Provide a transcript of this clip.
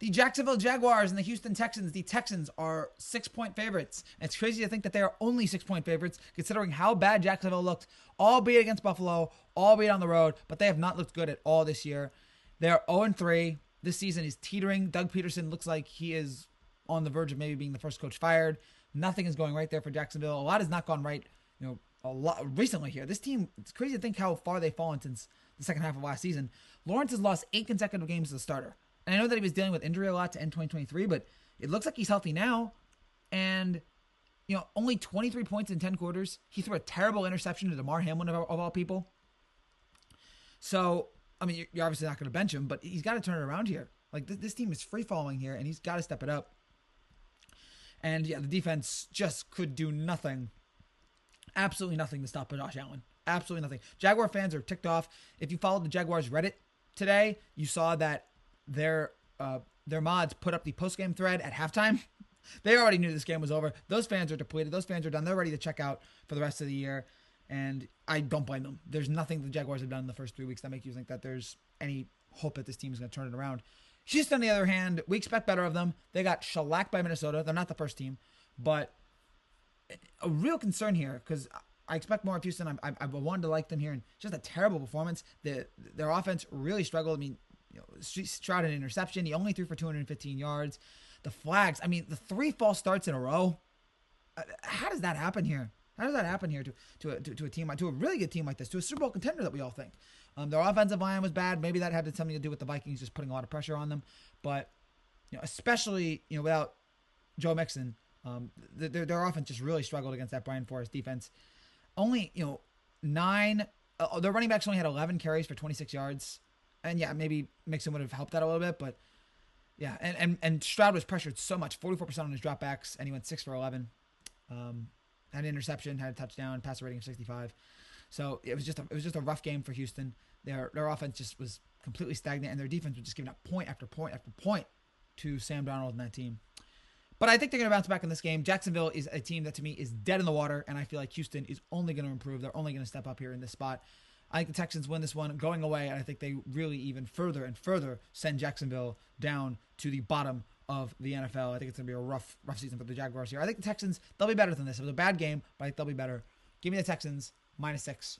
The Jacksonville Jaguars and the Houston Texans. The Texans are 6-point favorites. And it's crazy to think that they are only 6-point favorites, considering how bad Jacksonville looked, albeit against Buffalo, albeit on the road, but they have not looked good at all this year. They're 0-3. This season is teetering. Doug Peterson looks like he is on the verge of maybe being the first coach fired. Nothing is going right there for Jacksonville. A lot has not gone right, a lot recently here. This team, it's crazy to think how far they've fallen since the second half of last season. Lawrence has lost 8 consecutive games as a starter. And I know that he was dealing with injury a lot to end 2023, but it looks like he's healthy now. And, only 23 points in 10 quarters. He threw a terrible interception to DeMar Hamlin of all people. So, I mean, you're obviously not going to bench him, but he's got to turn it around here. Like, this team is free-falling here, and he's got to step it up. And, yeah, the defense just could do nothing. Absolutely nothing to stop Josh Allen. Absolutely nothing. Jaguar fans are ticked off. If you followed the Jaguars Reddit today, you saw that their mods put up the post-game thread at halftime. They already knew this game was over. Those fans are depleted. Those fans are done. They're ready to check out for the rest of the year. And I don't blame them. There's nothing the Jaguars have done in the first 3 weeks that make you think that there's any hope that this team is going to turn it around. Houston, on the other hand, we expect better of them. They got shellacked by Minnesota. They're not the first team. But a real concern here, because I expect more of Houston. I wanted to like them here. And just a terrible performance. Their offense really struggled. I mean, Stroud an interception. He only threw for 215 yards. The flags. I mean, the 3 false starts in a row. How does that happen here? How does that happen here to a team, to a really good team like this, to a Super Bowl contender that we all think? Their offensive line was bad. Maybe that had something to do with the Vikings just putting a lot of pressure on them. But especially without Joe Mixon, their offense just really struggled against that Brian Forrest defense. Only 9. Their running backs only had 11 carries for 26 yards. And yeah, maybe Mixon would have helped that a little bit, but yeah. And Stroud was pressured so much, 44% on his dropbacks, and he went 6 for 11. Had an interception, had a touchdown, passer rating of 65. So it was just a rough game for Houston. Their offense just was completely stagnant, and their defense was just giving up point after point after point to Sam Darnold and that team. But I think they're going to bounce back in this game. Jacksonville is a team that to me is dead in the water, and I feel like Houston is only going to improve. They're only going to step up here in this spot. I think the Texans win this one going away, and I think they really even further and further send Jacksonville down to the bottom of the NFL. I think it's going to be a rough season for the Jaguars here. I think the Texans, they'll be better than this. It was a bad game, but I think they'll be better. Give me the Texans, -6.